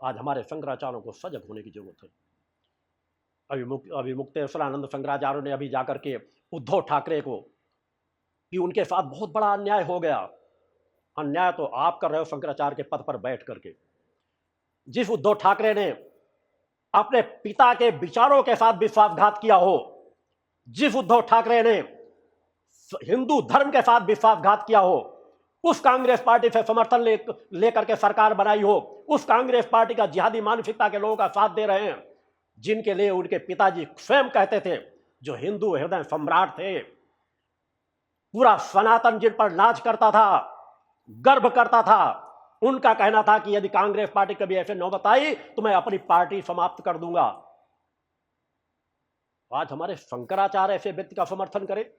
आज हमारे शंकराचार्यों को सजग होने की जरूरत है। अभी मुक्तेश्वरानंद शंकराचार्य ने अभी जाकर के उद्धव ठाकरे को कि उनके साथ बहुत बड़ा अन्याय हो गया। अन्याय तो आप कर रहे हो शंकराचार्य के पद पर बैठ करके। जिस उद्धव ठाकरे ने अपने पिता के विचारों के साथ विश्वासघात किया हो, जिस उद्धव ठाकरे ने हिंदू धर्म के साथ विश्वासघात किया हो, उस कांग्रेस पार्टी से समर्थन लेकर के सरकार बनाई हो, उस कांग्रेस पार्टी का जिहादी मानसिकता के लोगों का साथ दे रहे हैं, जिनके लिए उनके पिताजी स्वयं कहते थे, जो हिंदू हृदय सम्राट थे, पूरा सनातन जिन पर नाच करता था, गर्व करता था, उनका कहना था कि यदि कांग्रेस पार्टी कभी ऐसे नौबत आई तो मैं अपनी पार्टी समाप्त कर दूंगा। आज हमारे शंकराचार्य ऐसे व्यक्ति का समर्थन करे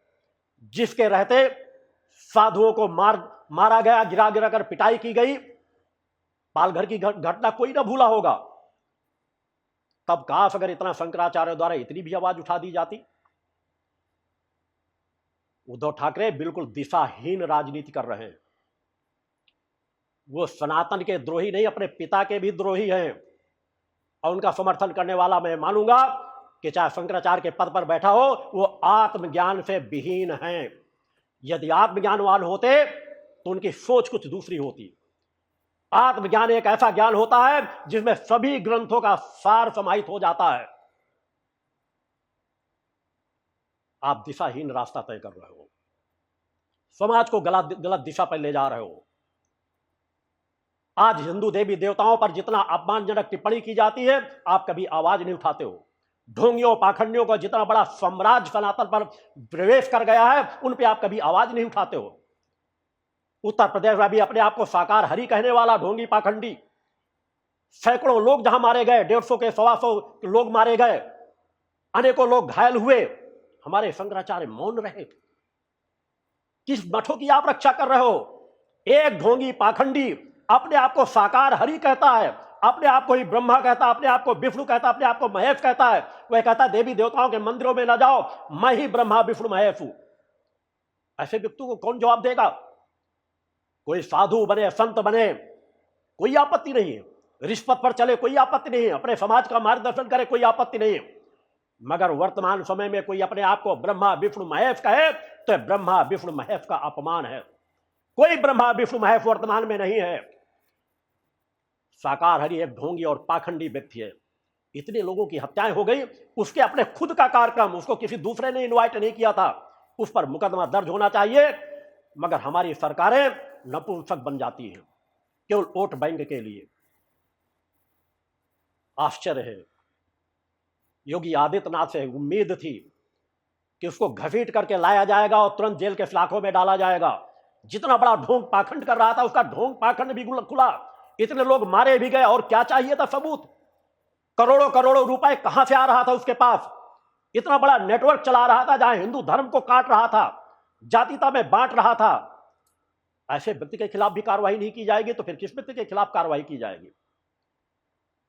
जिसके रहते साधुओं को मारा गया, गिरा गिरा कर पिटाई की गई। पालघर की घटना कोई ना भूला होगा। तब काश अगर इतना शंकराचार्य द्वारा इतनी भी आवाज उठा दी जाती। उद्धव ठाकरे बिल्कुल दिशाहीन राजनीति कर रहे हैं। वो सनातन के द्रोही नहीं, अपने पिता के भी द्रोही हैं। और उनका समर्थन करने वाला मैं मानूंगा कि चाहे शंकराचार्य के पद पर बैठा हो, वो आत्मज्ञान से विहीन हैं। यदि आत्मज्ञानवान होते तो उनकी सोच कुछ दूसरी होती। आत्मज्ञान एक ऐसा ज्ञान होता है जिसमें सभी ग्रंथों का सार समाहित हो जाता है। आप दिशाहीन रास्ता तय कर रहे हो, समाज को गलत दिशा पर ले जा रहे हो। आज हिंदू देवी देवताओं पर जितना अपमानजनक टिप्पणी की जाती है, आप कभी आवाज नहीं उठाते हो। ढोंगियों पाखंडियों का जितना बड़ा साम्राज्य सनातन पर प्रवेश कर गया है, उन पे आप कभी आवाज नहीं उठाते हो। उत्तर प्रदेश में भी अपने आप को साकार हरि कहने वाला ढोंगी पाखंडी, सैकड़ों लोग जहां मारे गए, 150 के 125 लोग मारे गए, अनेकों लोग घायल हुए, हमारे शंकराचार्य मौन रहे। किस मठों की आप रक्षा कर रहे हो? एक ढोंगी पाखंडी अपने आप को साकार हरि कहता है, अपने आप को ही ब्रह्मा कहता है, अपने आप को विष्णु कहता है, अपने आप को महेश कहता है। वह कहता है देवी देवताओं के मंदिरों में न जाओ, मैं ही ब्रह्मा विष्णु महेश हूं। ऐसे व्यक्ति को कौन जवाब देगा? कोई साधु बने, संत बने, कोई आपत्ति नहीं है। रिश्वत पर चले, कोई आपत्ति नहीं है। अपने समाज का मार्गदर्शन करे, कोई आपत्ति नहीं है। मगर वर्तमान समय में कोई अपने आप को ब्रह्मा विष्णु महेश कहे तो ब्रह्मा विष्णु महेश का अपमान है। कोई ब्रह्मा विष्णु महेश वर्तमान में नहीं है। साकार हरि एक ढोंगी और पाखंडी व्यक्ति है। इतने लोगों की हत्याएं हो गई, उसके अपने खुद का कार्यक्रम, उसको किसी दूसरे ने इनवाइट नहीं किया था, उस पर मुकदमा दर्ज होना चाहिए। मगर हमारी सरकारें नपुंसक बन जाती हैं केवल वोट बैंक के लिए। आश्चर्य है। योगी आदित्यनाथ से उम्मीद थी कि उसको घसीट करके लाया जाएगा और तुरंत जेल के सलाखों में डाला जाएगा। जितना बड़ा ढोंग पाखंड कर रहा था, उसका ढोंग पाखंड भी खुला। इतने लोग मारे भी गए, और क्या चाहिए था सबूत? करोड़ों करोड़ों रुपए कहां से आ रहा था उसके पास? इतना बड़ा नेटवर्क चला रहा था जहां हिंदू धर्म को काट रहा था, जातीयता में बांट रहा था। ऐसे व्यक्ति के खिलाफ भी कार्रवाई नहीं की जाएगी तो फिर किस व्यक्ति के खिलाफ कार्रवाई की जाएगी?